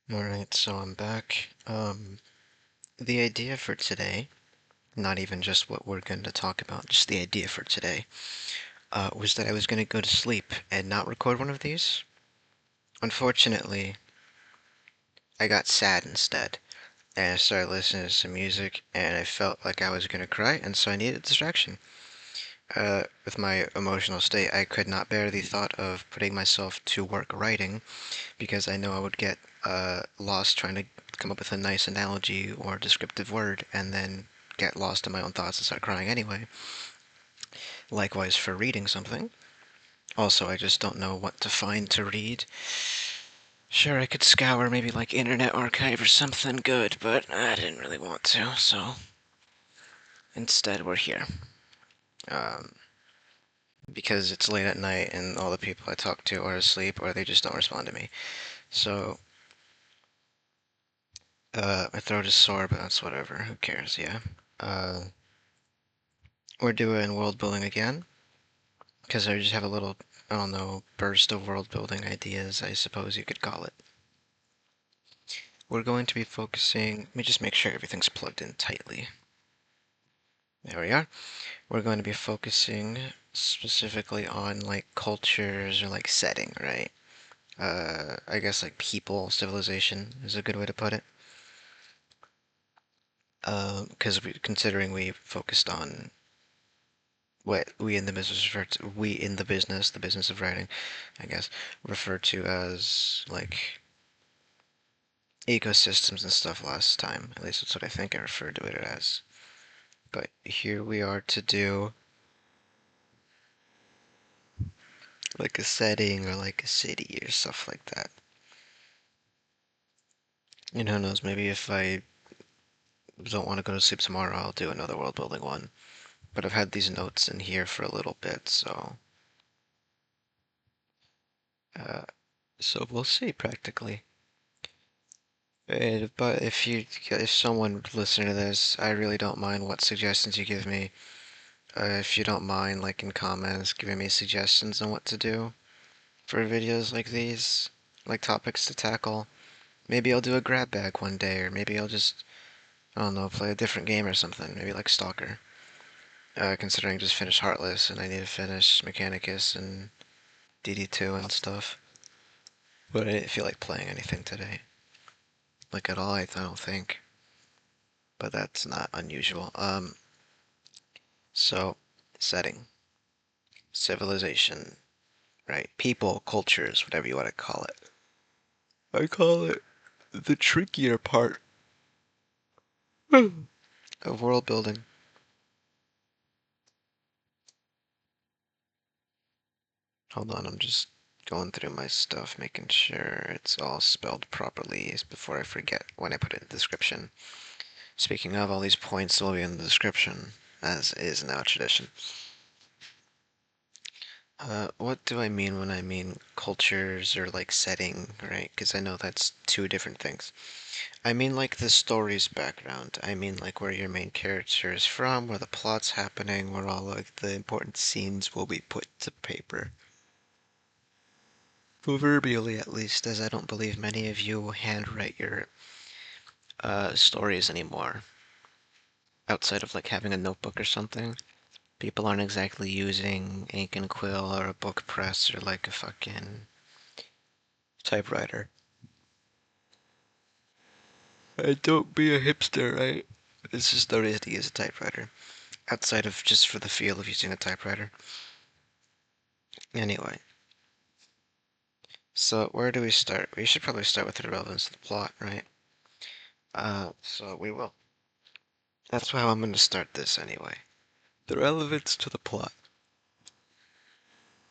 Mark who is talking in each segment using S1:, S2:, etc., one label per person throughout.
S1: Alright, so I'm back. The idea for today, not even just what we're going to talk about, just the idea for today, was that I was going to go to sleep and not record one of these. Unfortunately, I got sad instead, and I started listening to some music, and I felt like I was going to cry, and so I needed a distraction. With my emotional state, I could not bear the thought of putting myself to work writing, because I know I would get lost trying to come up with a nice analogy or descriptive word and then get lost in my own thoughts and start crying anyway. Likewise for reading something. Also, I just don't know what to find to read. Sure, I could scour maybe like Internet Archive or something good, but I didn't really want to, so instead we're here. Um, because it's late at night and all the people I talk to are asleep or they just don't respond to me. So, my throat is sore, but that's whatever. Who cares, yeah. Uh, we're doing world building again, because I just have a little, I don't know, burst of world building ideas, I suppose you could call it. We're going to be focusing, let me just make sure everything's plugged in tightly. There we are. We're going to be focusing specifically on like cultures or like setting, right? I guess like people, civilization is a good way to put it. Because considering we focused on what we in the business refer to, we in the business of writing, I guess, refer to as like ecosystems and stuff last time. At least that's what I think I referred to it as. But here we are to do like a setting or like a city or stuff like that. And who knows, maybe if I don't want to go to sleep tomorrow, I'll do another world building one. But I've had these notes in here for a little bit, uh, so we'll see practically. But if someone listening to this, I really don't mind what suggestions you give me. If you don't mind, like in comments, giving me suggestions on what to do for videos like these, like topics to tackle. Maybe I'll do a grab bag one day, or maybe I'll just, I don't know, play a different game or something. Maybe like Stalker. Considering I just finished Heartless and I need to finish Mechanicus and DD2 and stuff. But I didn't feel like playing anything today. Like at all, I don't think. But that's not unusual. So, setting, civilization, right? People, cultures, whatever you want to call it. I call it the trickier part of world building. Hold on, I'm just going through my stuff, making sure it's all spelled properly before I forget when I put it in the description. Speaking of, all these points will be in the description, as is now tradition. What do I mean when I mean cultures or like setting, right? Because I know that's two different things. I mean like the story's background. I mean like where your main character is from, where the plot's happening, where all like the important scenes will be put to paper. Proverbially, at least, as I don't believe many of you handwrite your stories anymore. Outside of like having a notebook or something, people aren't exactly using ink and quill or a book press or like a fucking typewriter. And don't be a hipster, right? It's just no reason to use a typewriter. Outside of just for the feel of using a typewriter. Anyway, so where do we start? We should probably start with the relevance of the plot, right? So we will. That's how I'm going to start this anyway. The relevance to the plot.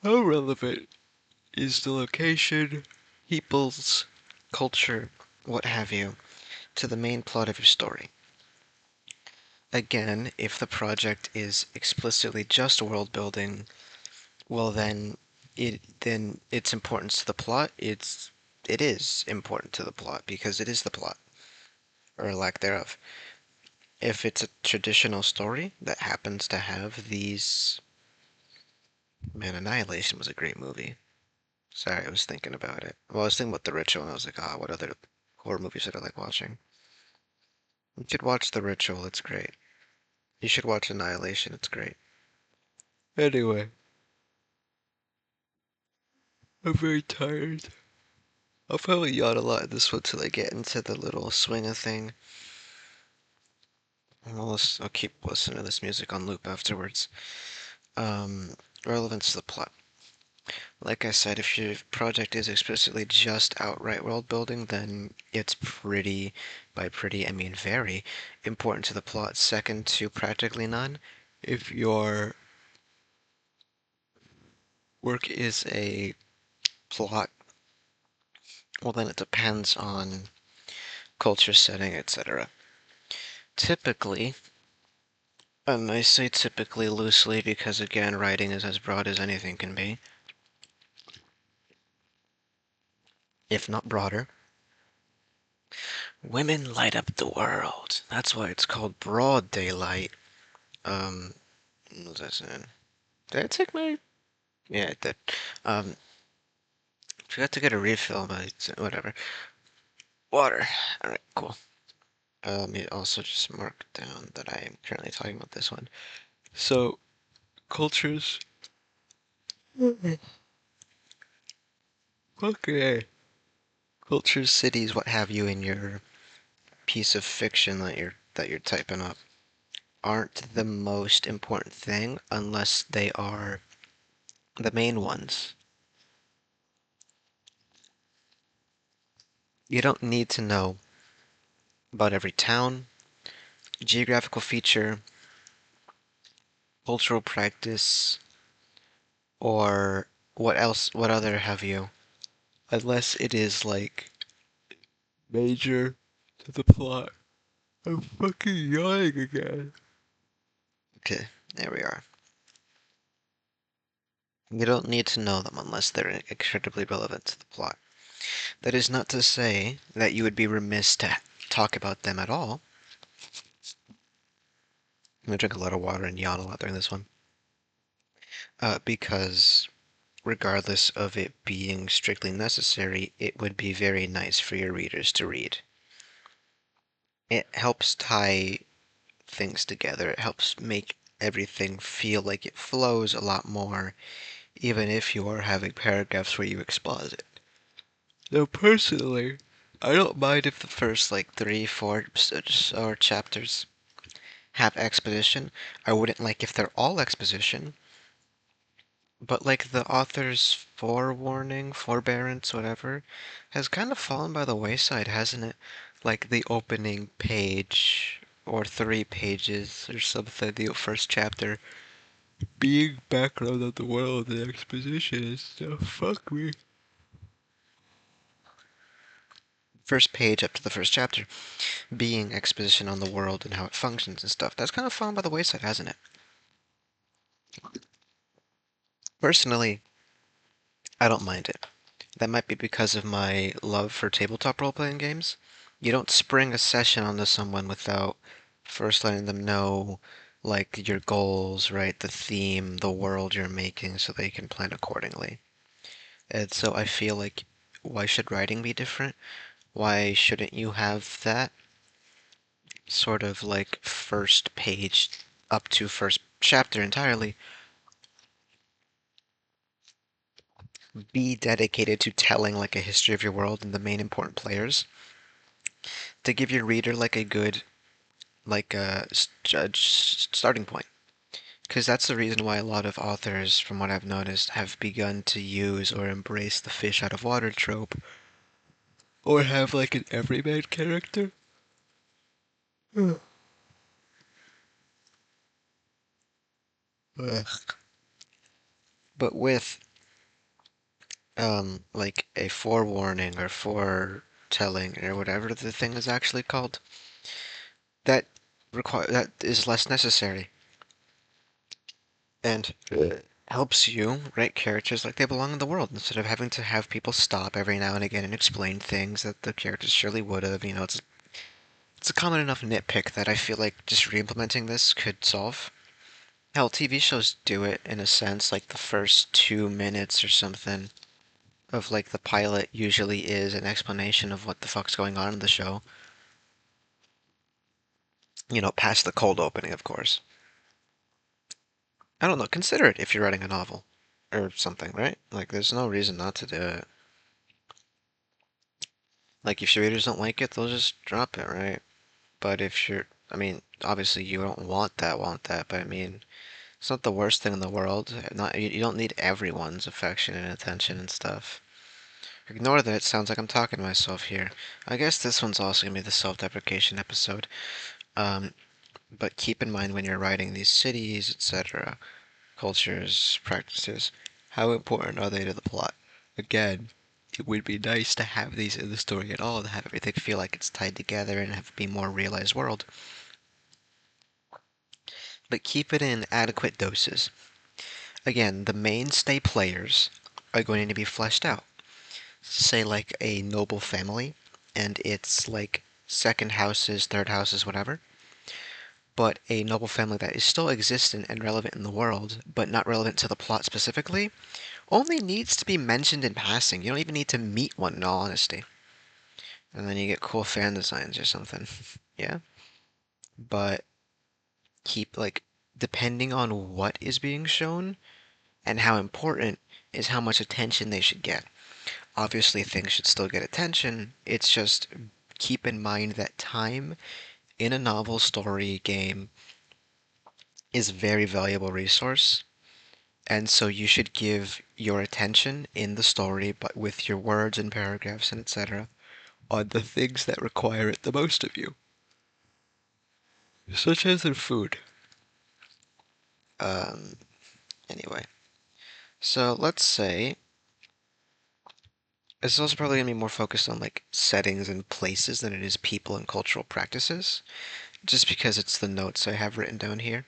S1: How relevant is the location, peoples, culture, what have you, to the main plot of your story? Again, if the project is explicitly just world building, well then its importance to the plot, it is important to the plot because it is the plot, or lack thereof. If it's a traditional story that happens to have these, man, Annihilation was a great movie. Sorry, I was thinking about it. Well, I was thinking about The Ritual, and I was like, ah, what other horror movies that I like watching. You should watch The Ritual, it's great. You should watch Annihilation, it's great. Anyway, I'm very tired. I'll probably yawn a lot in this one till I get into the little swing of thing. I'll keep listening to this music on loop afterwards. Um, Relevance to the plot. Like I said, if your project is explicitly just outright world building, then it's by pretty, I mean very, important to the plot. Second to practically none. If your work is a plot, well then it depends on culture, setting, etc. Typically, and I say typically loosely because again, writing is as broad as anything can be, if not broader. Women light up the world. That's why it's called broad daylight. What was I saying? Did I take my... Yeah, I did. Um, Forgot to get a refill, but whatever. Water. Alright, cool. It also just marked down that I am currently talking about this one. So, cultures... Okay. Cultures, cities, what have you in your piece of fiction that you're typing up aren't the most important thing unless they are the main ones. You don't need to know about every town, geographical feature, cultural practice, or what other have you, unless it is like major to the plot. I'm fucking yawning again. Okay, there we are. You don't need to know them unless they're incredibly relevant to the plot. That is not to say that you would be remiss to talk about them at all. I'm gonna drink a lot of water and yawn a lot during this one. Because regardless of it being strictly necessary, it would be very nice for your readers to read. It helps tie things together. It helps make everything feel like it flows a lot more, even if you are having paragraphs where you exposit. Though personally, I don't mind if the first like 3, 4 or chapters have exposition. I wouldn't like if they're all exposition, but like the author's forewarning, forbearance, whatever, has kind of fallen by the wayside, hasn't it? Like the opening page or 3 pages or something, the first chapter being background of the world and exposition is so fuck me. First page up to the first chapter being exposition on the world and how it functions and stuff. That's kind of fallen by the wayside, hasn't it? Personally, I don't mind it. That might be because of my love for tabletop role-playing games. You don't spring a session onto someone without first letting them know, like, your goals, right? The theme, the world you're making, so they can plan accordingly. And so I feel like, why should writing be different? Why shouldn't you have that sort of like first page up to first chapter entirely be dedicated to telling like a history of your world and the main important players to give your reader like a good like a judge starting point, because that's the reason why a lot of authors, from what I've noticed, have begun to use or embrace the fish out of water trope or have like an everyman character. But with like a forewarning or foretelling or whatever the thing is actually called, that that is less necessary and helps you write characters like they belong in the world instead of having to have people stop every now and again and explain things that the characters surely would have. It's a common enough nitpick that I feel like just re-implementing this could solve. Hell, TV shows do it in a sense, like the first 2 minutes or something of like the pilot usually is an explanation of what the fuck's going on in the show. Past the cold opening, of course. I don't know, consider it if you're writing a novel or something, right? Like, there's no reason not to do it. Like, if your readers don't like it, they'll just drop it, right? But if you're, I mean, obviously you don't want that, but I mean, it's not the worst thing in the world. Not you don't need everyone's affection and attention and stuff. Ignore that it sounds like I'm talking to myself here. I guess this one's also gonna be the self-deprecation episode. Um, but keep in mind when you're writing these cities, etc., cultures, practices, how important are they to the plot? Again, it would be nice to have these in the story at all, to have everything feel like it's tied together and have it be more realized world. But keep it in adequate doses. Again, the mainstay players are going to be fleshed out. Say like a noble family, and it's like second houses, third houses, whatever. But a noble family that is still existent and relevant in the world, but not relevant to the plot specifically, only needs to be mentioned in passing. You don't even need to meet one, in all honesty. And then you get cool fan designs or something. Yeah? But keep, like, depending on what is being shown and how important is how much attention they should get. Obviously, things should still get attention. It's just keep in mind that time in a novel, story, game is a very valuable resource. And so you should give your attention in the story, but with your words and paragraphs and etc., on the things that require it the most of you, such as in food. Um, anyway, so let's say this is also probably gonna be more focused on like settings and places than it is people and cultural practices, just because it's the notes I have written down here.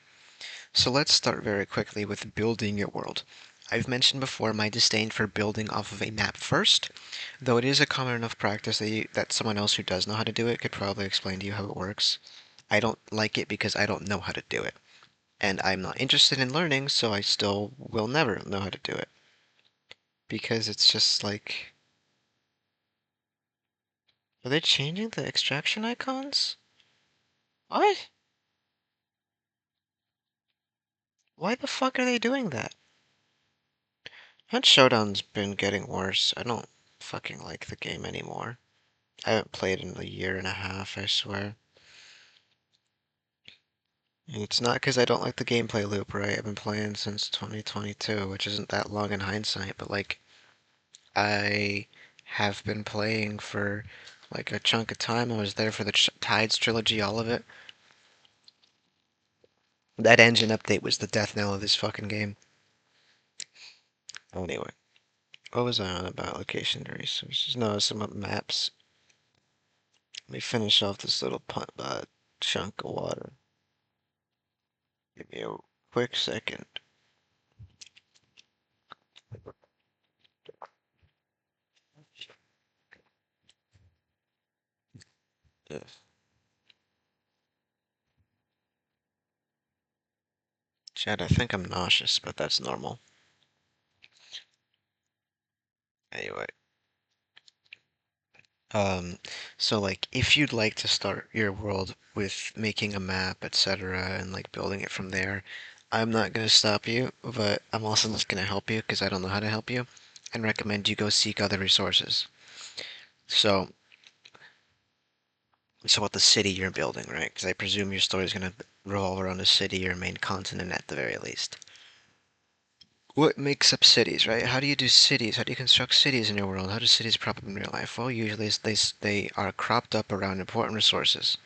S1: So let's start very quickly with building your world. I've mentioned before my disdain for building off of a map first, though it is a common enough practice that someone else who does know how to do it could probably explain to you how it works. I don't like it because I don't know how to do it. And I'm not interested in learning, so I still will never know how to do it. Because it's just like. Are they changing the extraction icons? What? Why the fuck are they doing that? Hunt Showdown's been getting worse. I don't fucking like the game anymore. I haven't played in a year and a half, I swear. And it's not because I don't like the gameplay loop, right? I've been playing since 2022, which isn't that long in hindsight, but like, I have been playing for like a chunk of time. I was there for the Tides trilogy, all of it. That engine update was the death knell of this fucking game. Anyway, what was I on about? Location resources? No, some maps. Let me finish off this little chunk of water. Give me a quick second. Yes. Chad, I think I'm nauseous, but that's normal. Anyway, um, so like if you'd like to start your world with making a map, etc., and like building it from there, I'm not gonna stop you, but I'm also not gonna help you because I don't know how to help you, and recommend you go seek other resources. So, so what the city you're building, right? Because I presume your story is gonna revolve around a city or main continent at the very least. What makes up cities, right? How do you do cities? How do you construct cities in your world? How do cities prop up in real life? Well, usually they are cropped up around important resources,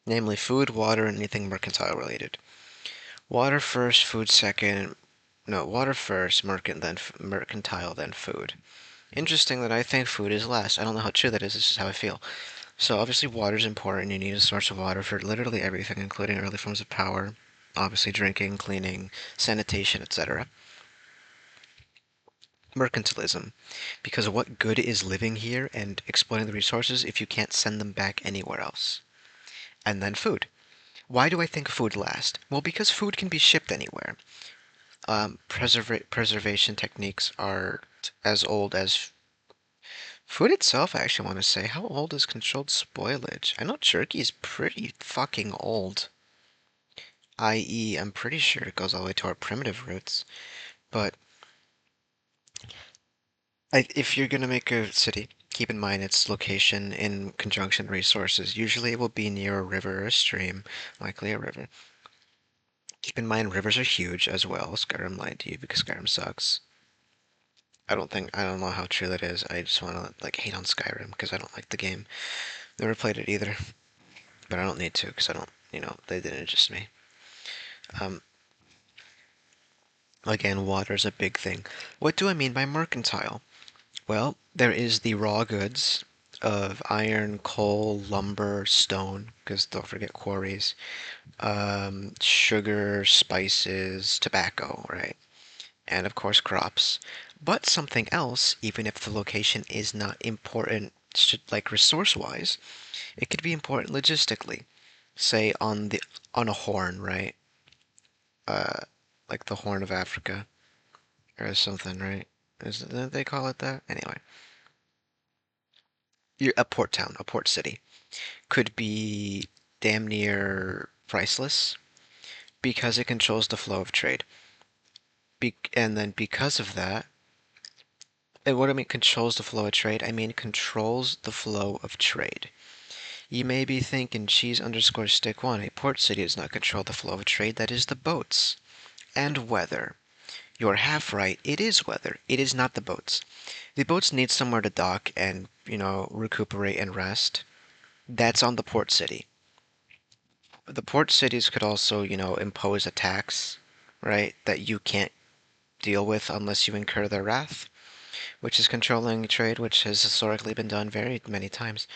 S1: namely food, water, and anything mercantile related. Water first, food second. No, water first, mercantile, then food. Interesting that I think food is last. I don't know how true that is. This is how I feel. So obviously water is important. You need a source of water for literally everything, including early forms of power. Obviously drinking, cleaning, sanitation, etc. Mercantilism, because what good is living here and exploiting the resources if you can't send them back anywhere else? And then food. Why do I think food last? Well, because food can be shipped anywhere. Preservation techniques are as old as food itself. I actually want to say, how old is controlled spoilage? I know jerky is pretty fucking old. I.e., I'm pretty sure it goes all the way to our primitive roots. But if you're gonna make a city, keep in mind its location in conjunction resources. Usually it will be near a river or a stream, likely a river. Keep in mind rivers are huge as well. Skyrim lied to you because Skyrim sucks. I don't know how true that is. I just want to like hate on Skyrim because I don't like the game. Never played it either, but I don't need to because I don't, they didn't interest me. Um, Again, water's a big thing. What do I mean by mercantile? Well, there is the raw goods of iron, coal, lumber, stone, because don't forget quarries, sugar, spices, tobacco, right? And of course crops. But something else, even if the location is not important, like resource-wise, it could be important logistically. Say on a horn, right? Uh, like the Horn of Africa or something, right? Didn't they call it that? Anyway, a port town, a port city, could be damn near priceless because it controls the flow of trade. And then because of that, and what I mean controls the flow of trade, I mean controls the flow of trade. You may be thinking cheese underscore stick one, a port city does not control the flow of trade, that is the boats. And weather. You're half right, it is weather, it is not the boats. The boats need somewhere to dock and, recuperate and rest. That's on the port city. The port cities could also, impose a tax, right, that you can't deal with unless you incur their wrath, which is controlling trade, which has historically been done very many times.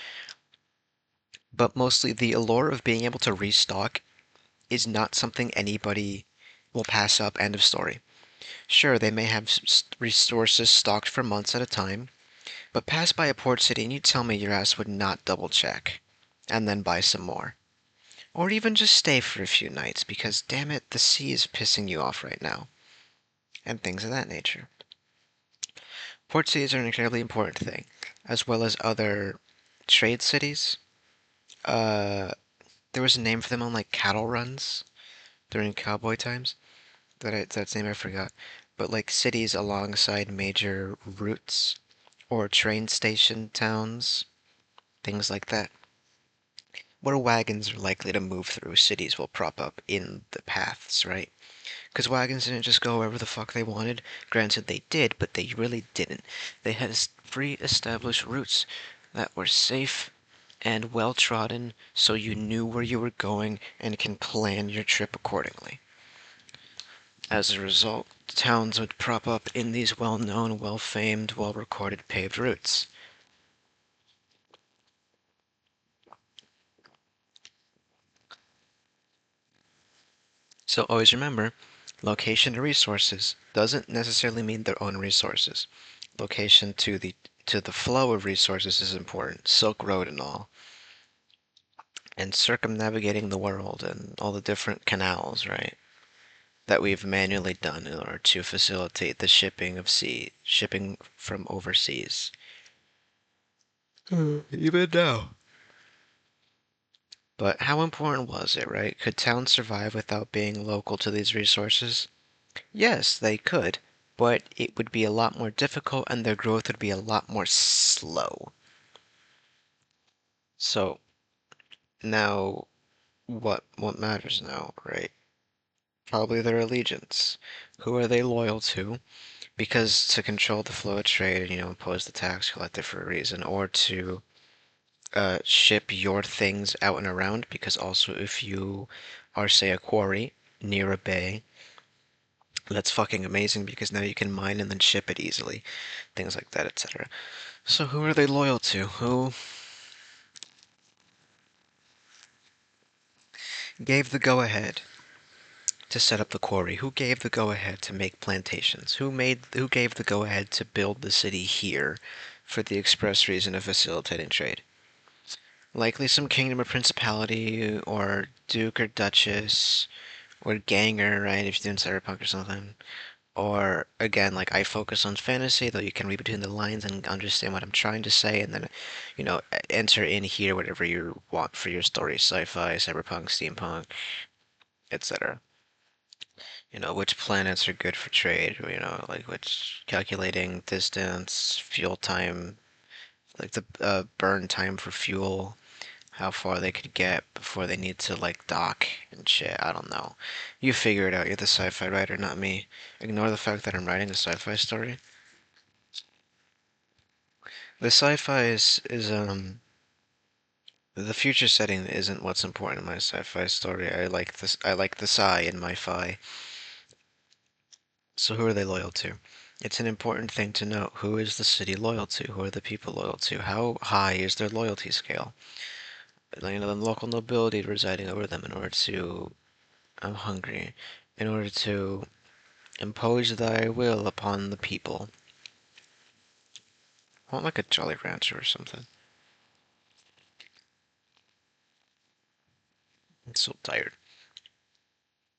S1: But mostly the allure of being able to restock is not something anybody will pass up. End of story. Sure, they may have resources stocked for months at a time, but pass by a port city and you tell me your ass would not double check and then buy some more. Or even just stay for a few nights because, damn it, the sea is pissing you off right now. And things of that nature. Port cities are an incredibly important thing, as well as other trade cities. Uh, there was a name for them on like cattle runs during cowboy times. That's name I forgot. But like cities alongside major routes or train station towns, things like that. Where wagons are likely to move through, cities will prop up in the paths, right? Because wagons didn't just go wherever the fuck they wanted. Granted, they did, but they really didn't. They had pre-established routes that were safe and well-trodden, so you knew where you were going and can plan your trip accordingly. As a result, towns would prop up in these well-known, well-famed, well-recorded paved routes. So always remember, location to resources doesn't necessarily mean their own resources. Location to the flow of resources is important, Silk Road and all, and circumnavigating the world and all the different canals, right? That we've manually done in order to facilitate the shipping from overseas. Even now. But how important was it, right? Could towns survive without being local to these resources? Yes, they could, but it would be a lot more difficult and their growth would be a lot more slow. So now what matters now, right? Probably their allegiance. Who are they loyal to? Because to control the flow of trade and, impose the tax collected for a reason, or to ship your things out and around, because also if you are, say, a quarry near a bay, that's fucking amazing because now you can mine and then ship it easily. Things like that, etc. So who are they loyal to? Who gave the go-ahead to set up the quarry? Who gave the go-ahead to make plantations? Who gave the go-ahead to build the city here for the express reason of facilitating trade? Likely some kingdom or principality or duke or duchess or ganger, right? If you're doing cyberpunk or something. Or again, like I focus on fantasy, though you can read between the lines and understand what I'm trying to say, and then, enter in here whatever you want for your story, sci-fi, cyberpunk, steampunk, etc. Which planets are good for trade, like which calculating distance, fuel time, like the burn time for fuel, how far they could get before they need to like dock and shit. I don't know. You figure it out. You're the sci-fi writer, not me. Ignore the fact that I'm writing a sci-fi story. The sci-fi is the future setting isn't what's important in my sci-fi story. I like this. I like the sci in my fi. So who are they loyal to? It's an important thing to know. Who is the city loyal to? Who are the people loyal to? How high is their loyalty scale? The local nobility residing over them in order to. I'm hungry. In order to impose thy will upon the people. I want like a Jolly Rancher or something. I'm so tired.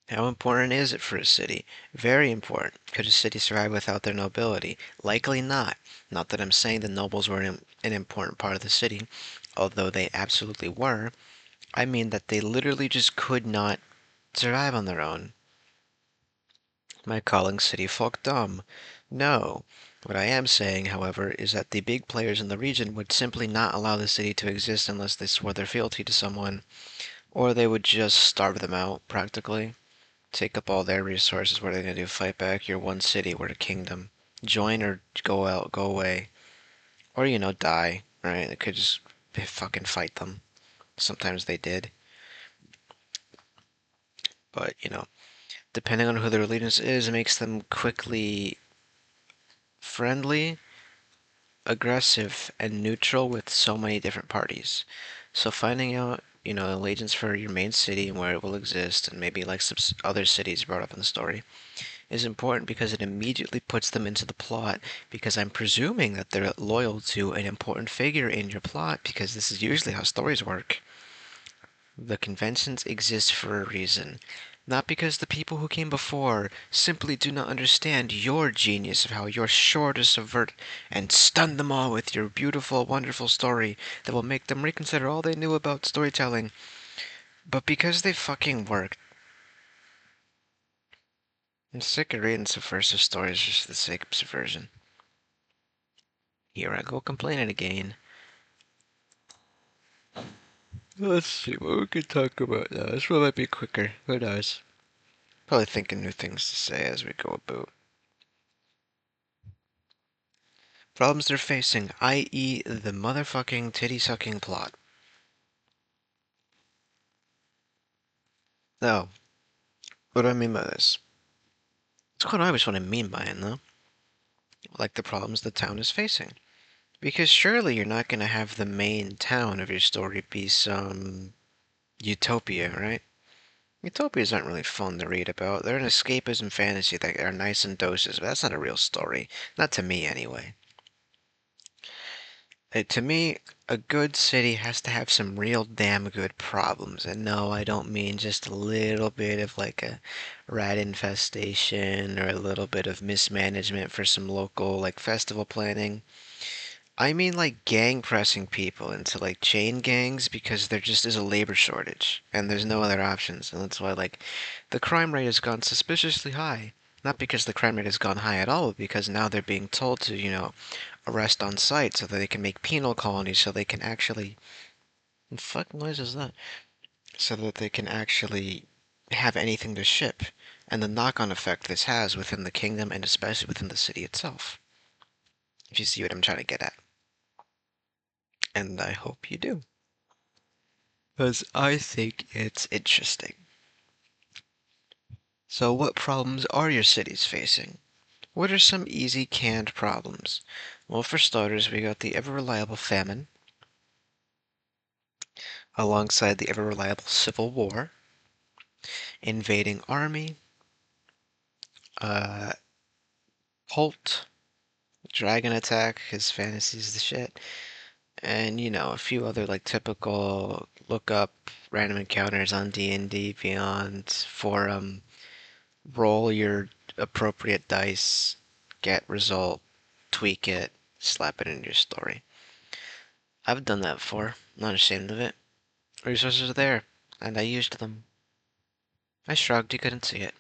S1: How important is it for a city? Very important. Could a city survive without their nobility? Likely not. Not that I'm saying the nobles were an important part of the city, although they absolutely were. I mean that they literally just could not survive on their own. Am I calling city folk dumb? No. What I am saying, however, is that the big players in the region would simply not allow the city to exist unless they swore their fealty to someone, or they would just starve them out, practically. Take up all their resources. What are they gonna do? Fight back? You're one city. We're a kingdom. Join or go out, go away. Or, die, right? They could just fucking fight them. Sometimes they did. But, depending on who their allegiance is, it makes them quickly friendly, aggressive, and neutral with so many different parties. So finding out, allegiance for your main city and where it will exist, and maybe like some other cities brought up in the story, is important because it immediately puts them into the plot, because I'm presuming that they're loyal to an important figure in your plot, because this is usually how stories work. The conventions exist for a reason. Not because the people who came before simply do not understand your genius of how you're sure to subvert and stun them all with your beautiful, wonderful story that will make them reconsider all they knew about storytelling, but because they fucking work. I'm sick of reading subversive stories just for the sake of subversion. Here I go complaining again. Let's see what we can talk about now. This one might be quicker. Who knows? Probably thinking new things to say as we go about. Problems they're facing, i.e., the motherfucking titty sucking plot. Now, what do I mean by this? It's quite obvious what I mean by it, though. Like the problems the town is facing. Because surely you're not going to have the main town of your story be some utopia, right? Utopias aren't really fun to read about. They're an escapism fantasy that are nice in doses, but that's not a real story. Not to me, anyway. To me, a good city has to have some real damn good problems. And no, I don't mean just a little bit of like a rat infestation or a little bit of mismanagement for some local like festival planning. I mean like gang pressing people into like chain gangs because there just is a labor shortage and there's no other options. And that's why like the crime rate has gone suspiciously high. Not because the crime rate has gone high at all, but because now they're being told to, arrest on site so that they can make penal colonies so they can actually. What the fuck noise is that? So that they can actually have anything to ship. And the knock-on effect this has within the kingdom and especially within the city itself. If you see what I'm trying to get at. And I hope you do. Because I think it's interesting. So what problems are your cities facing? What are some easy canned problems? Well, for starters, we got the ever-reliable famine, alongside the ever-reliable civil war, invading army, uh, cult, dragon attack, his fantasies the shit, and a few other like typical look up random encounters on D&D Beyond forum, roll your appropriate dice, get result, tweak it, slap it into your story. I've done that before. I'm not ashamed of it. Resources are there, and I used them. I shrugged, you couldn't see it.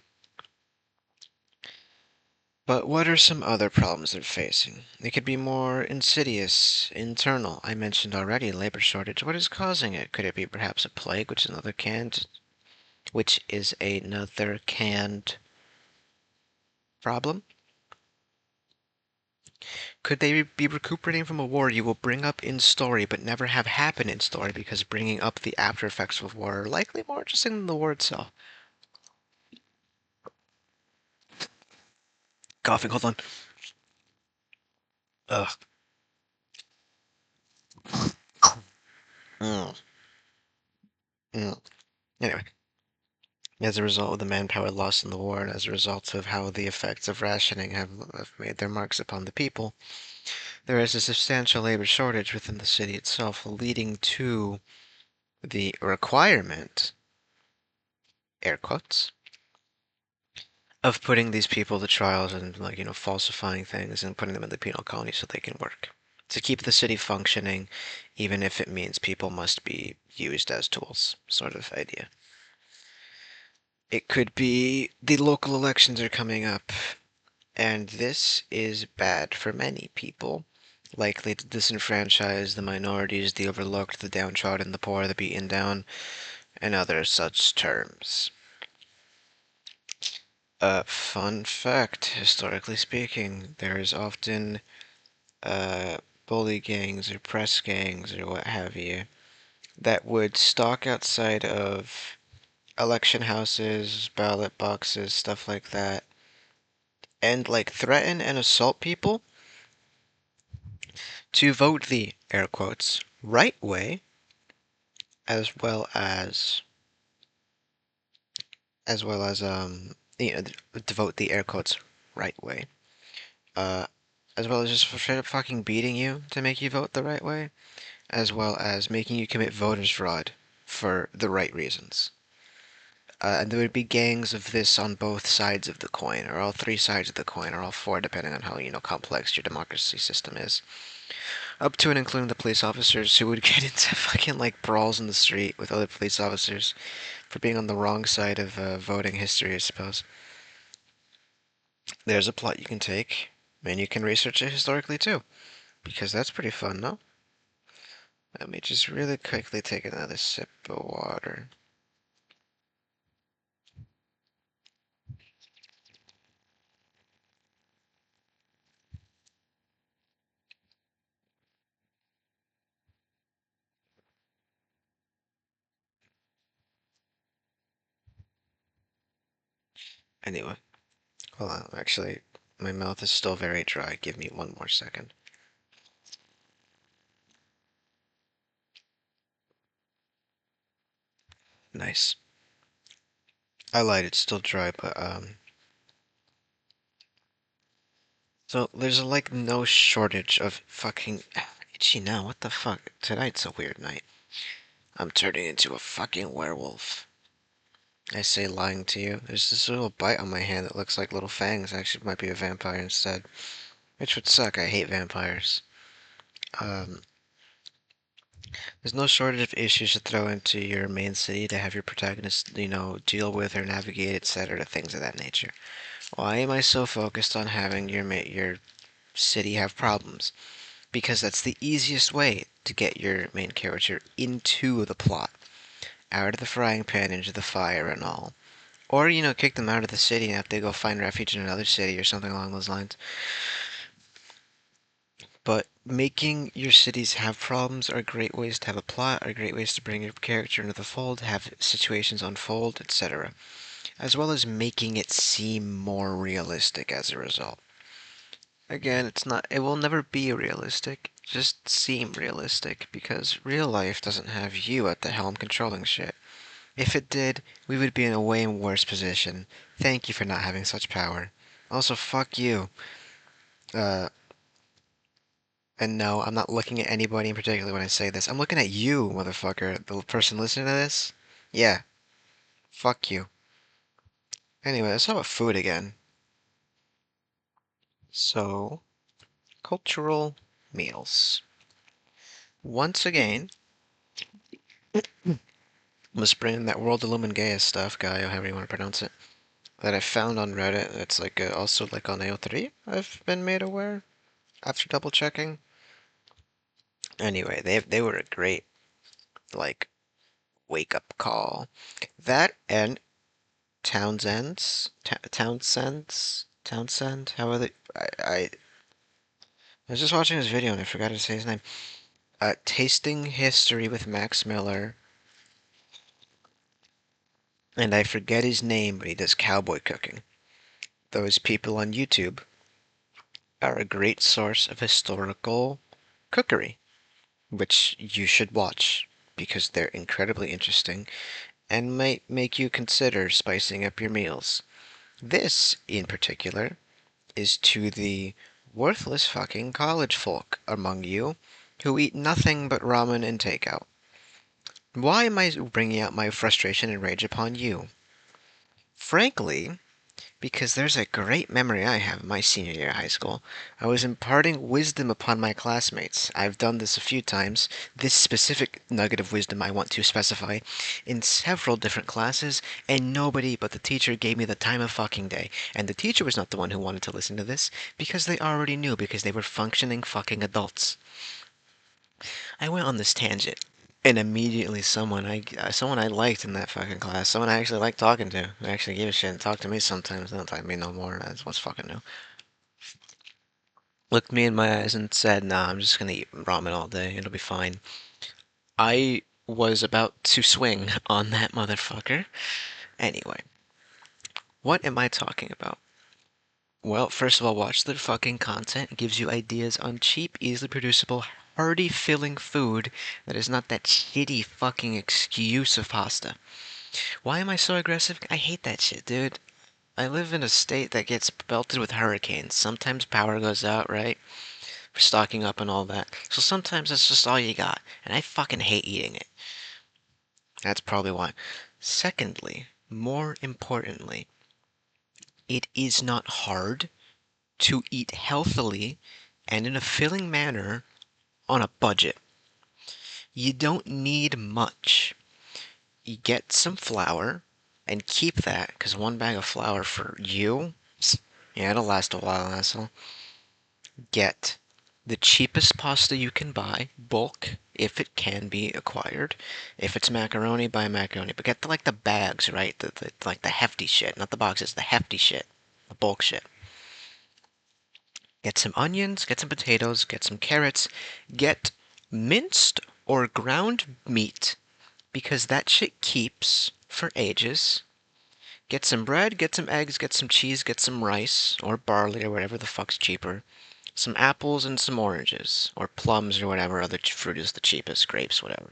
S1: But what are some other problems they're facing? They could be more insidious, internal. I mentioned already labor shortage. What is causing it? Could it be perhaps a plague, which is another canned problem? Could they be recuperating from a war you will bring up in story but never have happen in story because bringing up the after effects of war are likely more interesting than the war itself? Coughing, hold on. Ugh. Mm. Mm. Anyway, as a result of the manpower lost in the war and as a result of how the effects of rationing have made their marks upon the people, there is a substantial labor shortage within the city itself, leading to the requirement, air quotes, of putting these people to trials and falsifying things and putting them in the penal colony so they can work. To keep the city functioning, even if it means people must be used as tools, sort of idea. It could be the local elections are coming up, and this is bad for many people, likely to disenfranchise the minorities, the overlooked, the downtrodden, the poor, the beaten down, and other such terms. Fun fact, historically speaking, there is often bully gangs or press gangs or what have you that would stalk outside of election houses, ballot boxes, stuff like that, and like threaten and assault people to vote the air quotes right way, as well as to vote the air quotes right way, uh, as well as just straight up fucking beating you to make you vote the right way, as well as making you commit voters fraud for the right reasons. And there would be gangs of this on both sides of the coin, or all three sides of the coin, or all four, depending on how complex your democracy system is. Up to and including the police officers who would get into fucking like brawls in the street with other police officers for being on the wrong side of voting history, I suppose. There's a plot you can take, and you can research it historically too, because that's pretty fun, no? Let me just really quickly take another sip of water. Anyway, hold on. Actually, my mouth is still very dry. Give me one more second. Nice. I lied, it's still dry, but so there's like no shortage of fucking itchy now. What the fuck? Tonight's a weird night. I'm turning into a fucking werewolf. I say lying to you. There's this little bite on my hand that looks like little fangs. Actually, it might be a vampire instead. Which would suck. I hate vampires. Um, there's no shortage of issues to throw into your main city to have your protagonist, deal with or navigate, etc. Things of that nature. Why am I so focused on having your city have problems? Because that's the easiest way to get your main character into the plot, out of the frying pan into the fire and all. Or, kick them out of the city and have to go find refuge in another city or something along those lines. But making your cities have problems are great ways to have a plot, are great ways to bring your character into the fold, have situations unfold, etc. As well as making it seem more realistic as a result. Again, it will never be realistic, just seem realistic, because real life doesn't have you at the helm controlling shit. If it did, we would be in a way worse position. Thank you for not having such power. Also, fuck you. Uh, And no, I'm not looking at anybody in particular when I say this. I'm looking at you, motherfucker, the person listening to this. Yeah, fuck you. Anyway, let's talk about food again. So, cultural meals. Once again, let's bring in that Worldbuilding stuff, guy, or however you want to pronounce it, that I found on Reddit. It's like also like on AO3, I've been made aware after double checking. Anyway, they were a great like wake up call. That and Townsend. How are they? I was just watching his video and I forgot to say his name. Tasting History with Max Miller, and I forget his name, but he does cowboy cooking. Those people on YouTube are a great source of historical cookery, which you should watch because they're incredibly interesting and might make you consider spicing up your meals. This, in particular, is to the worthless fucking college folk among you who eat nothing but ramen and takeout. Why am I bringing out my frustration and rage upon you? Frankly, because there's a great memory I have of my senior year of high school. I was imparting wisdom upon my classmates. I've done this a few times. This specific nugget of wisdom I want to specify in several different classes, and nobody but the teacher gave me the time of fucking day. And the teacher was not the one who wanted to listen to this, because they already knew, because they were functioning fucking adults. I went on this tangent. And immediately someone I liked in that fucking class, someone I actually liked talking to, who actually gave a shit and talked to me sometimes, they don't talk to me no more, that's what's fucking new, looked me in my eyes and said, nah, I'm just gonna eat ramen all day, it'll be fine. I was about to swing on that motherfucker. Anyway, what am I talking about? Well, first of all, watch their fucking content. It gives you ideas on cheap, easily producible, hearty filling food that is not that shitty fucking excuse of pasta. Why am I so aggressive? I hate that shit, dude. I live in a state that gets belted with hurricanes. Sometimes power goes out, right? For stocking up and all that. So sometimes that's just all you got. And I fucking hate eating it. That's probably why. Secondly, more importantly, it is not hard to eat healthily and in a filling manner on a budget. You don't need much. You get some flour and keep that, because one bag of flour for you, yeah, it'll last a while, asshole. Get the cheapest pasta you can buy, bulk, if it can be acquired. If it's macaroni, buy macaroni. But get like the bags, right? Like the hefty shit, not the boxes, the hefty shit, the bulk shit. Get some onions, get some potatoes, get some carrots, get minced or ground meat, because that shit keeps for ages. Get some bread, get some eggs, get some cheese, get some rice, or barley, or whatever the fuck's cheaper. Some apples and some oranges, or plums, or whatever other fruit is the cheapest, grapes, whatever.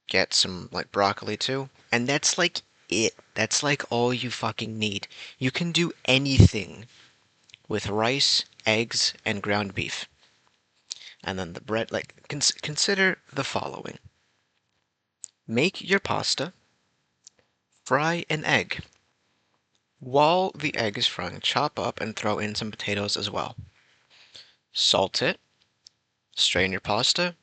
S1: Get some, like, broccoli, too. And that's, like, it. That's, like, all you fucking need. You can do anything with rice, eggs, and ground beef. And then the bread, like, consider the following. Make your pasta, fry an egg. While the egg is frying, chop up and throw in some potatoes as well. Salt it, strain your pasta,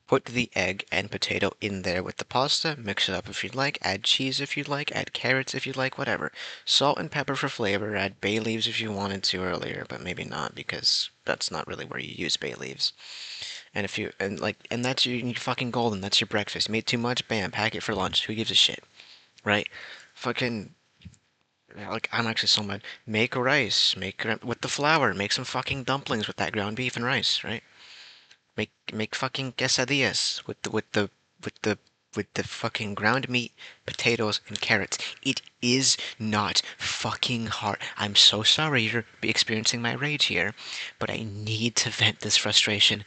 S1: put the egg and potato in there with the pasta, mix it up if you'd like, add cheese if you'd like, add carrots if you'd like, whatever. Salt and pepper for flavor, add bay leaves if you wanted to earlier, but maybe not because that's not really where you use bay leaves. And if you, and that's your fucking golden, that's your breakfast. You made too much, bam, pack it for lunch, who gives a shit, right? Fucking like, I'm actually so mad. Make rice. Make with the flour. Make some fucking dumplings with that ground beef and rice, right? Make fucking quesadillas with the fucking ground meat, potatoes, and carrots. It is not fucking hard. I'm so sorry you're experiencing my rage here, but I need to vent this frustration.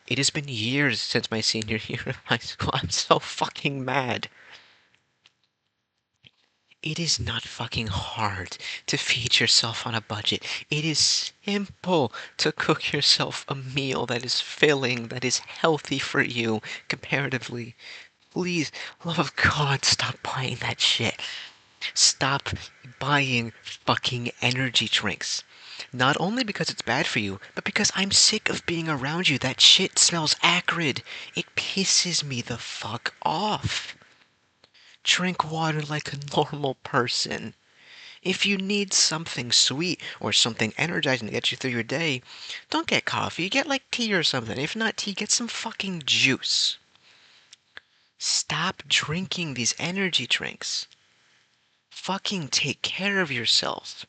S1: It has been years since my senior year of high school. I'm so fucking mad. It is not fucking hard to feed yourself on a budget. It is simple to cook yourself a meal that is filling, that is healthy for you comparatively. Please, love of God, stop buying that shit. Stop buying fucking energy drinks. Not only because it's bad for you, but because I'm sick of being around you. That shit smells acrid. It pisses me the fuck off. Drink water like a normal person. If you need something sweet or something energizing to get you through your day, don't get coffee, get like tea or something. If not tea, get some fucking juice. Stop drinking these energy drinks. Fucking take care of yourself.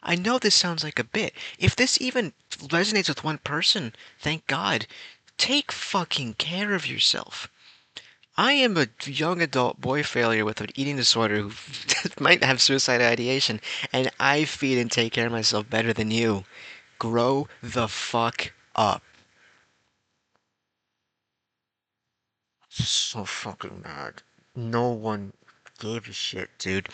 S1: I know this sounds like a bit. If this even resonates with one person, thank God. Take fucking care of yourself. I am a young adult boy failure with an eating disorder who might have suicide ideation, and I feed and take care of myself better than you. Grow the fuck up. So fucking mad. No one gave a shit, dude.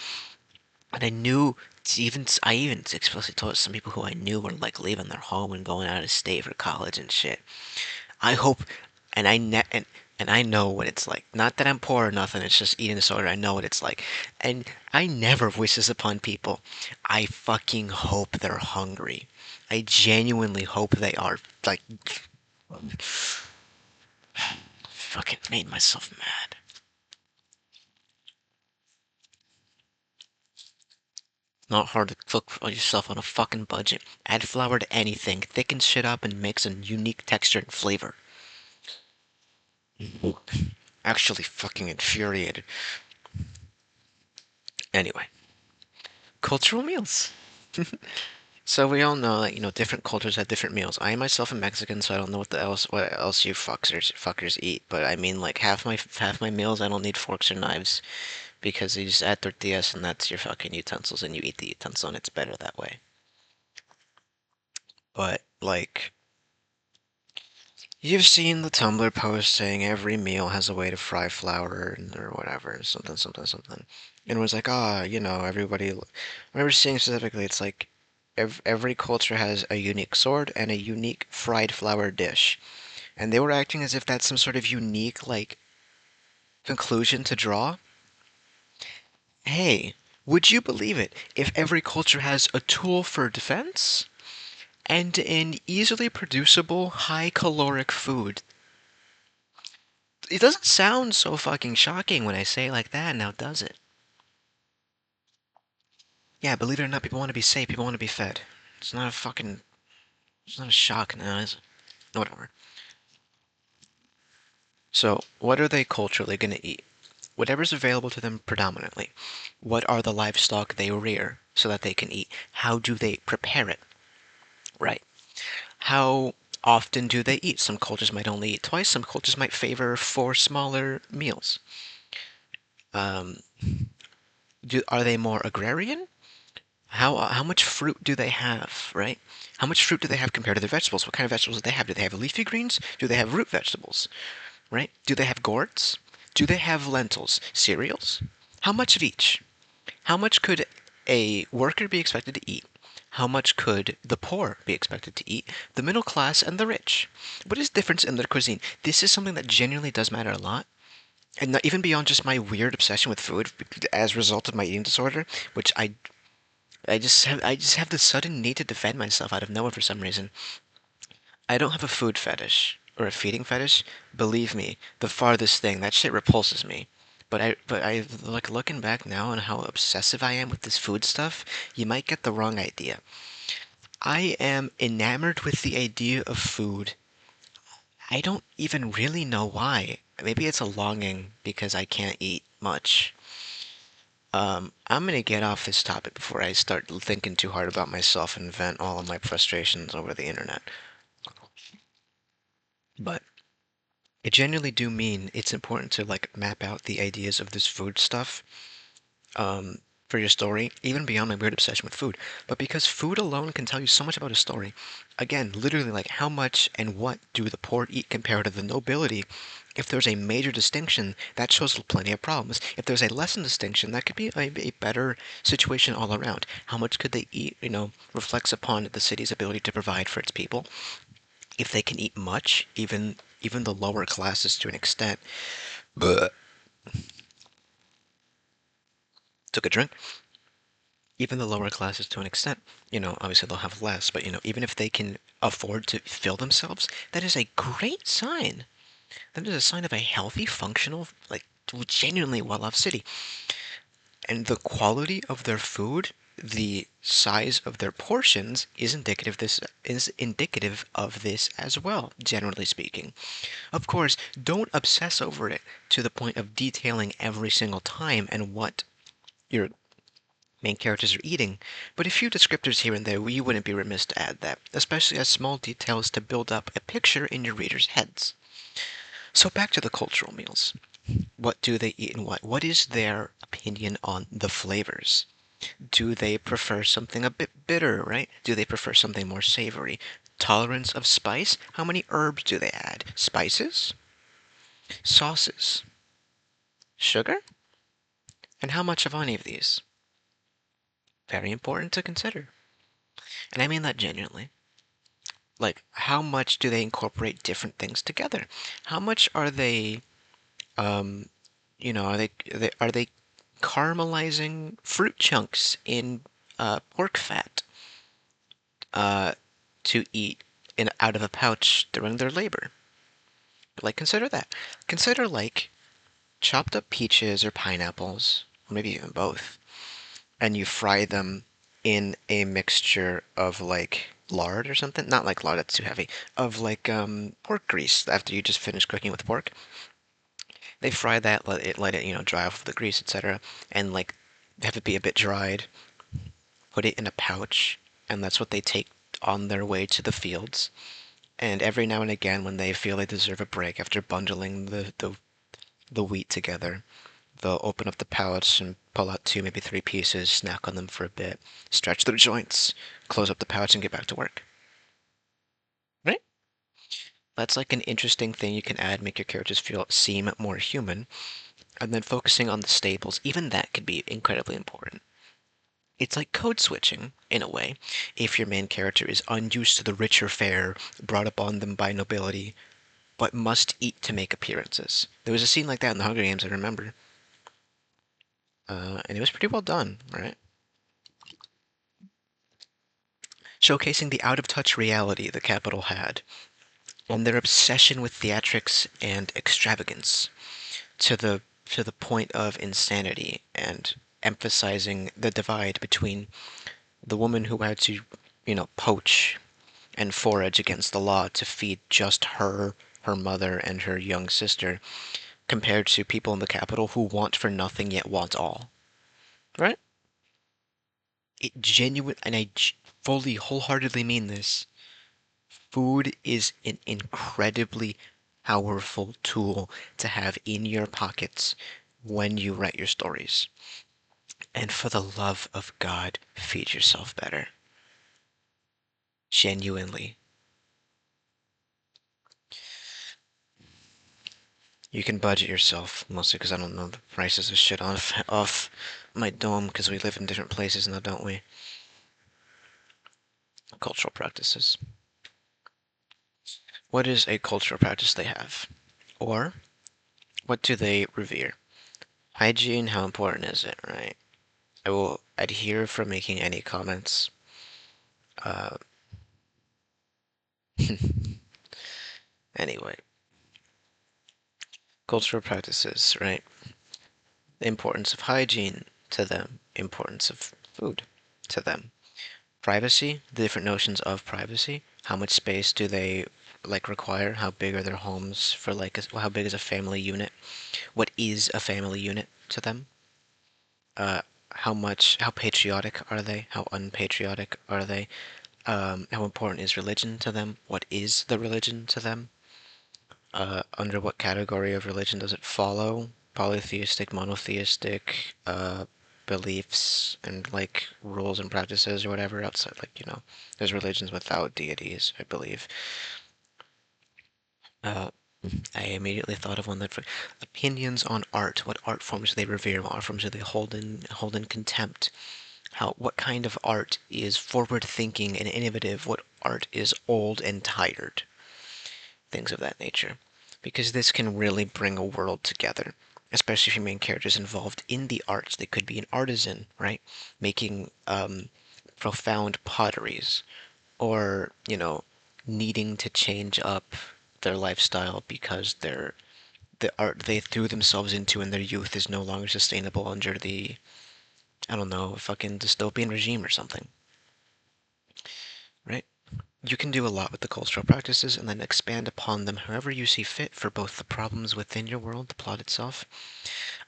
S1: And I even explicitly told some people who I knew were like leaving their home and going out of state for college and shit. I hope, and and I know what it's like. Not that I'm poor or nothing. It's just eating disorder. I know what it's like, and I never wish this upon people. I fucking hope they're hungry. I genuinely hope they are. Like, fucking made myself mad. Not hard to cook for yourself on a fucking budget. Add flour to anything, thicken shit up, and makes a unique texture and flavor. Actually, fucking infuriated. Anyway, cultural meals. So we all know that different cultures have different meals. I myself am Mexican, so I don't know what else you fuckers eat. But I mean, like half my meals, I don't need forks or knives because you just add tortillas and that's your fucking utensils, and you eat the utensil, and it's better that way. But like, you've seen the Tumblr post saying every meal has a way to fry flour or whatever, something, something, something. And it was like, everybody. I remember seeing specifically, it's like every culture has a unique sword and a unique fried flour dish. And they were acting as if that's some sort of unique, like, conclusion to draw. Hey, would you believe it if every culture has a tool for defense and an easily producible, high caloric food? It doesn't sound so fucking shocking when I say it like that, now does it? Yeah, believe it or not, people want to be safe, people want to be fed. It's not a fucking, it's not a shock now, is it? No, whatever. So, what are they culturally going to eat? Whatever's available to them predominantly. What are the livestock they rear so that they can eat? How do they prepare it? Right. How often do they eat? Some cultures might only eat twice, some cultures might favor four smaller meals. Um, are they more agrarian? How much fruit do they have, right? How much fruit do they have compared to their vegetables? What kind of vegetables do they have? Do they have leafy greens? Do they have root vegetables, right? Do they have gourds? Do they have lentils, cereals? How much of each? How much could a worker be expected to eat? How much could the poor be expected to eat? The middle class and the rich? What is the difference in their cuisine? This is something that genuinely does matter a lot. And not, even beyond just my weird obsession with food as a result of my eating disorder, which I just have this sudden need to defend myself out of nowhere for some reason. I don't have a food fetish or a feeding fetish. Believe me, the farthest thing. That shit repulses me. But I like looking back now on how obsessive I am with this food stuff, you might get the wrong idea. I am enamored with the idea of food. I don't even really know why. Maybe it's a longing because I can't eat much. I'm gonna get off this topic before I start thinking too hard about myself and vent all of my frustrations over the internet. But I genuinely do mean it's important to like map out the ideas of this food stuff for your story, even beyond my weird obsession with food. But because food alone can tell you so much about a story. Again, literally, like how much and what do the poor eat compared to the nobility? If there's a major distinction, that shows plenty of problems. If there's a lessened distinction, that could be a better situation all around. How much could they eat, reflects upon the city's ability to provide for its people. If they can eat much, even the lower classes to an extent. But took a drink. Even the lower classes to an extent, obviously they'll have less, but even if they can afford to fill themselves, that is a great sign. That is a sign of a healthy, functional, like genuinely well-off city. And the quality of their food, the size of their portions is indicative of this as well, generally speaking. Of course, don't obsess over it to the point of detailing every single time and what your main characters are eating, but a few descriptors here and there you wouldn't be remiss to add that, especially as small details to build up a picture in your readers' heads. So back to the cultural meals. What do they eat and what? What is their opinion on the flavors? Do they prefer something a bit bitter, right? Do they prefer something more savory? Tolerance of spice? How many herbs do they add? Spices? Sauces? Sugar? And how much of any of these? Very important to consider. And I mean that genuinely. Like, how much do they incorporate different things together? How much are they, um, are they caramelizing fruit chunks in pork fat uh, to eat out of a pouch during their labor? Like, consider that. Consider like chopped up peaches or pineapples, or maybe even both, and you fry them in a mixture of like lard or something. Not like lard, that's too heavy. Of like pork grease after you just finish cooking with pork. They fry that, let it dry off the grease, etc. And like have it be a bit dried. Put it in a pouch, and that's what they take on their way to the fields. And every now and again, when they feel they deserve a break after bundling the wheat together, they'll open up the pouch and pull out two, maybe three pieces, snack on them for a bit, stretch their joints, close up the pouch, and get back to work. Right? That's like an interesting thing you can add, make your characters seem more human, and then focusing on the staples, even that could be incredibly important. It's like code switching, in a way, if your main character is unused to the richer fare brought upon them by nobility, but must eat to make appearances. There was a scene like that in the Hunger Games, I remember. And it was pretty well done, right? Showcasing the out-of-touch reality the capital had, and their obsession with theatrics and extravagance to the point of insanity, and emphasizing the divide between the woman who had to, poach and forage against the law to feed just her mother, and her young sister, compared to people in the capital who want for nothing yet want all. Right? It genuine, and fully, wholeheartedly mean this. Food is an incredibly powerful tool to have in your pockets when you write your stories. And for the love of God, feed yourself better. Genuinely. You can budget yourself, mostly because I don't know the prices of shit off my dome, because we live in different places now, don't we? Cultural practices. What is a cultural practice they have? Or, what do they revere? Hygiene, how important is it, right? I will adhere from making any comments. Uh, anyway, cultural practices, right? The importance of hygiene to them, importance of food to them. Privacy, the different notions of privacy. How much space do they like require? How big are their homes for like how big is a family unit? What is a family unit to them? Uh, how patriotic are they? How unpatriotic are they? How important is religion to them? What is the religion to them? Under what category of religion does it follow? Polytheistic, monotheistic, beliefs and like rules and practices or whatever outside, like, there's religions without deities, I believe. Uh, I immediately thought of one that opinions on art. What art forms do they revere? What art forms do they hold in contempt? What kind of art is forward-thinking and innovative? What art is old and tired? Things of that nature. Because this can really bring a world together, especially if your main character is involved in the arts. They could be an artisan, right? Making profound potteries, or, needing to change up their lifestyle because the art they threw themselves into in their youth is no longer sustainable under the, I don't know, fucking dystopian regime or something, right? You can do a lot with the cultural practices and then expand upon them however you see fit for both the problems within your world, the plot itself,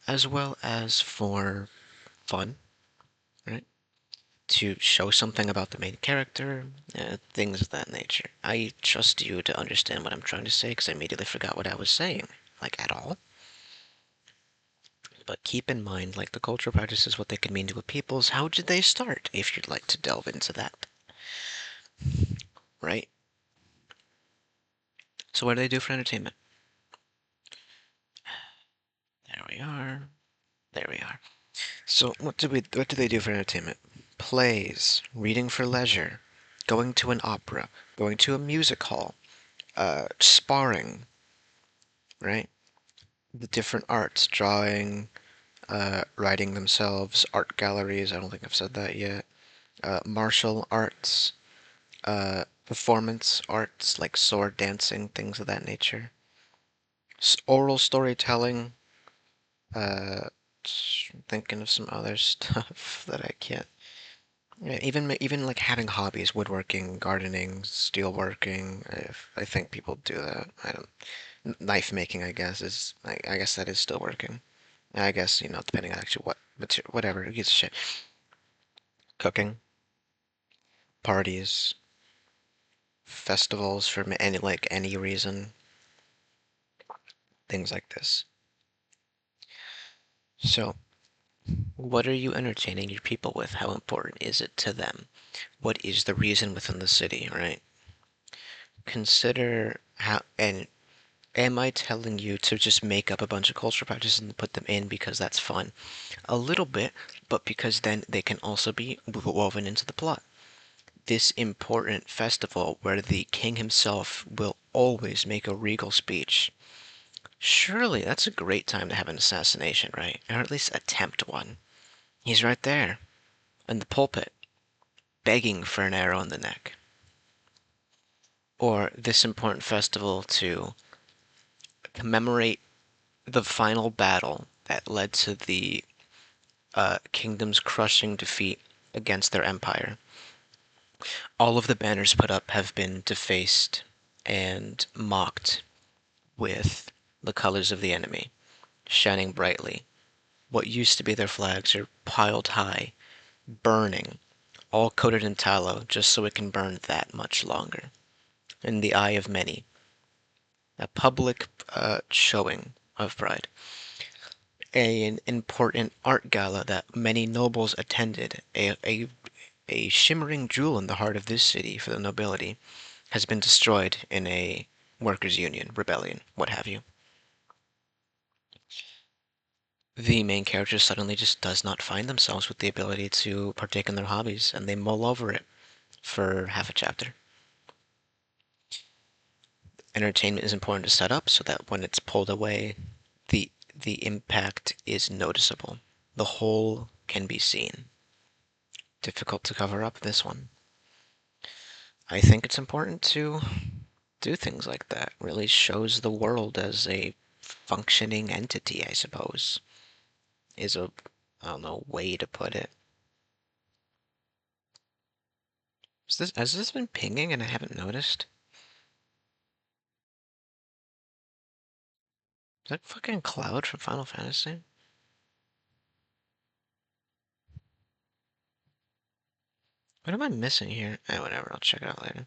S1: as well as for fun, right? To show something about the main character, things of that nature. I trust you to understand what I'm trying to say because I immediately forgot what I was saying, like at all. But keep in mind, like the cultural practices, what they can mean to a people's, how did they start, if you'd like to delve into that, right? So what do they do for entertainment? There we are. There we are. So what do they do for entertainment? Plays, reading for leisure, going to an opera, going to a music hall, sparring, right? The different arts, drawing, writing themselves, art galleries, I don't think I've said that yet. Martial arts, performance arts like sword dancing, things of that nature. Oral storytelling, uh, thinking of some other stuff that I can't. Yeah, even like having hobbies, woodworking, gardening, steelworking. I think people do that. I don't. Knife making, I guess, I guess that is still working. I guess, depending on actually what material, whatever, who gives a shit. Cooking, parties, festivals for any reason, things like this. So, what are you entertaining your people with? How important is it to them? What is the reason within the city, right? Consider how, and am I telling you to just make up a bunch of cultural practices and put them in because that's fun? A little bit, but because then they can also be woven into the plot. This important festival where the king himself will always make a regal speech. Surely that's a great time to have an assassination, right? Or at least attempt one. He's right there in the pulpit, begging for an arrow in the neck. Or this important festival to commemorate the final battle that led to the kingdom's crushing defeat against their empire. All of the banners put up have been defaced and mocked with the colors of the enemy, shining brightly. What used to be their flags are piled high, burning, all coated in tallow just so it can burn that much longer. In the eye of many, a public showing of pride. An important art gala that many nobles attended, a shimmering jewel in the heart of this city for the nobility, has been destroyed in a workers' union, rebellion, what have you. The main character suddenly just does not find themselves with the ability to partake in their hobbies, and they mull over it for half a chapter. Entertainment is important to set up so that when it's pulled away, the impact is noticeable. The whole can be seen. Difficult to cover up this one. I think it's important to do things like that. Really shows the world as a functioning entity, I suppose. Is a, I don't know, way to put it. Has this been pinging and I haven't noticed? Is that fucking Cloud from Final Fantasy? What am I missing here? Whatever, I'll check it out later.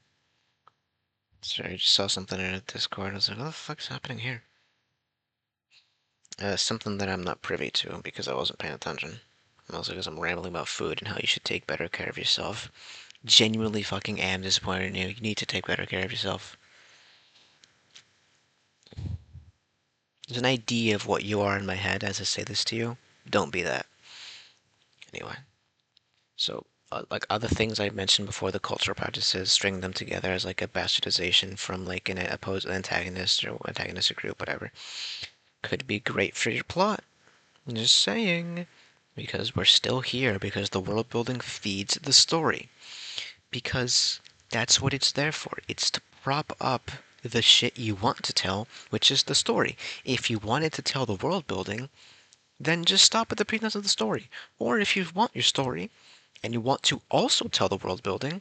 S1: Sorry, I just saw something in a Discord. I was like, what the fuck's happening here? Something that I'm not privy to because I wasn't paying attention. Mostly because I'm rambling about food and how you should take better care of yourself. Genuinely fucking am disappointed in you. You need to take better care of yourself. There's an idea of what you are in my head as I say this to you. Don't be that. Anyway, so like other things I mentioned before, the cultural practices, string them together as like a bastardization from like an opposed antagonist or antagonistic group, whatever, could be great for your plot. I'm just saying. Because we're still here, because the world building feeds the story. Because that's what it's there for. It's to prop up the shit you want to tell, which is the story. If you wanted to tell the world building, then just stop at the pretense of the story. Or if you want your story and you want to also tell the world building,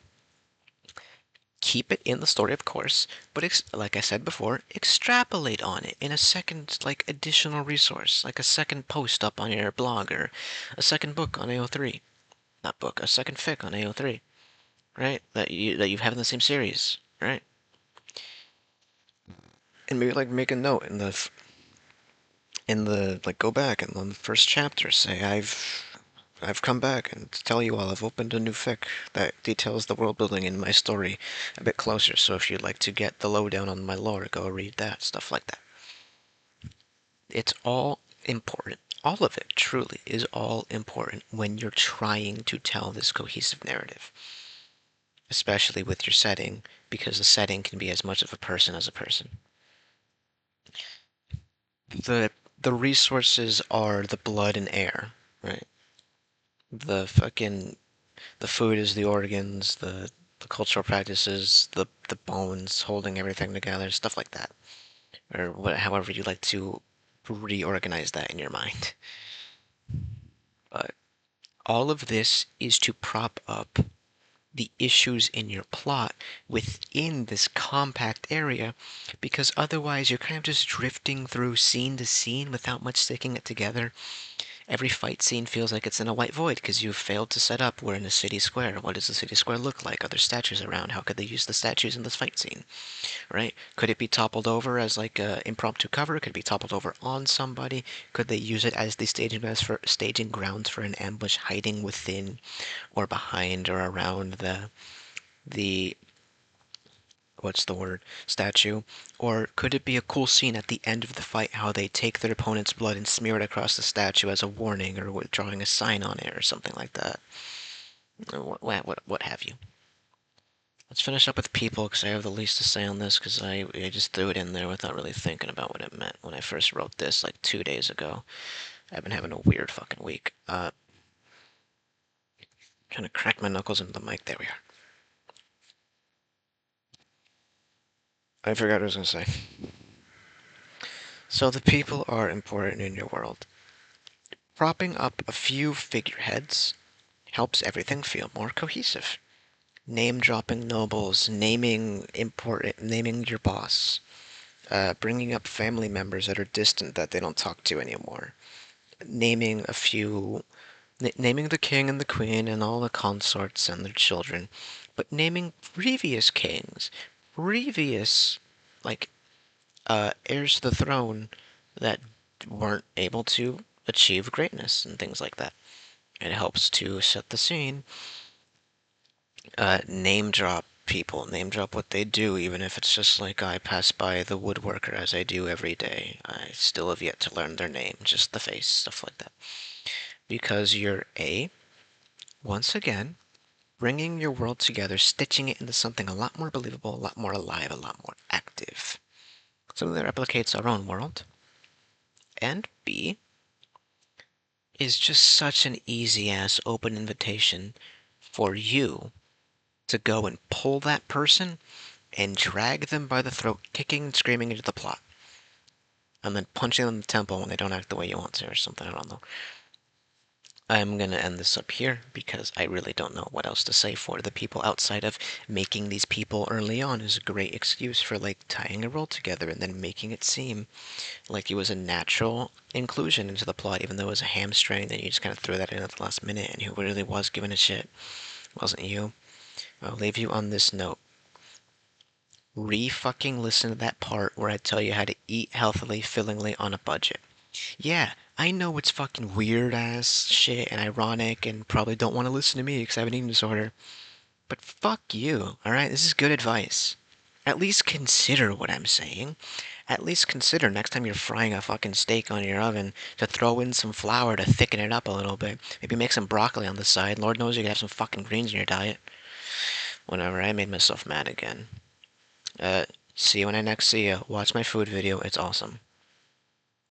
S1: keep it in the story, of course, but like I said before, extrapolate on it in a second, like additional resource, like a second post up on your blog or a second book on AO3. Not book, a second fic on AO3, right? That you have in the same series, right? And maybe like make a note in the like go back and on the first chapter say I've come back and to tell you all I've opened a new fic that details the world building in my story a bit closer. So if you'd like to get the lowdown on my lore, go read that, stuff like that. It's all important. All of it truly is all important when you're trying to tell this cohesive narrative, especially with your setting, because the setting can be as much of a person as a person. The resources are the blood and air, right? The food is the organs, the cultural practices, the bones holding everything together, stuff like that, or however you like to reorganize that in your mind. But all of this is to prop up the issues in your plot within this compact area, because otherwise you're kind of just drifting through scene to scene without much sticking it together. Every fight scene feels like it's in a white void because you've failed to set up we're in a city square. What does the city square look like? Are there statues around? How could they use the statues in this fight scene? Right? Could it be toppled over as like a impromptu cover? Could it be toppled over on somebody? Could they use it as the staging grounds for an ambush hiding within or behind or around the what's the word, statue? Or could it be a cool scene at the end of the fight, how they take their opponent's blood and smear it across the statue as a warning, or drawing a sign on it, or something like that? Or what have you? Let's finish up with people, because I have the least to say on this, because I just threw it in there without really thinking about what it meant when I first wrote this, like 2 days ago. I've been having a weird fucking week. Trying to crack my knuckles into the mic. There we are. I forgot what I was gonna say. So the people are important in your world. Propping up a few figureheads helps everything feel more cohesive. Name dropping nobles, naming your boss, bringing up family members that are distant that they don't talk to anymore, naming a few, naming the king and the queen and all the consorts and their children, but naming previous kings, previous like heirs to the throne that weren't able to achieve greatness and things like that. It helps to set the scene. Name drop people, name drop what they do, even if it's just like I pass by the woodworker as I do every day. I still have yet to learn their name, just the face, stuff like that. Because you're once again, bringing your world together, stitching it into something a lot more believable, a lot more alive, a lot more active. Something that replicates our own world. And B, is just such an easy ass open invitation for you to go and pull that person and drag them by the throat, kicking and screaming into the plot. And then punching them in the temple when they don't act the way you want to, or something, I don't know. I'm gonna end this up here because I really don't know what else to say for the people outside of making these people early on is a great excuse for like tying a role together and then making it seem like it was a natural inclusion into the plot, even though it was a hamstring, then you just kind of threw that in at the last minute, and who really was giving a shit wasn't you. I'll leave you on this note. Re-fucking listen to that part where I tell you how to eat healthily, fillingly on a budget. Yeah, I know it's fucking weird ass shit and ironic and probably don't want to listen to me because I have an eating disorder. But fuck you, alright? This is good advice. At least consider what I'm saying. At least consider next time you're frying a fucking steak on your oven to throw in some flour to thicken it up a little bit. Maybe make some broccoli on the side. Lord knows you could have some fucking greens in your diet. Whenever I made myself mad again. See you when I next see you. Watch my food video. It's awesome.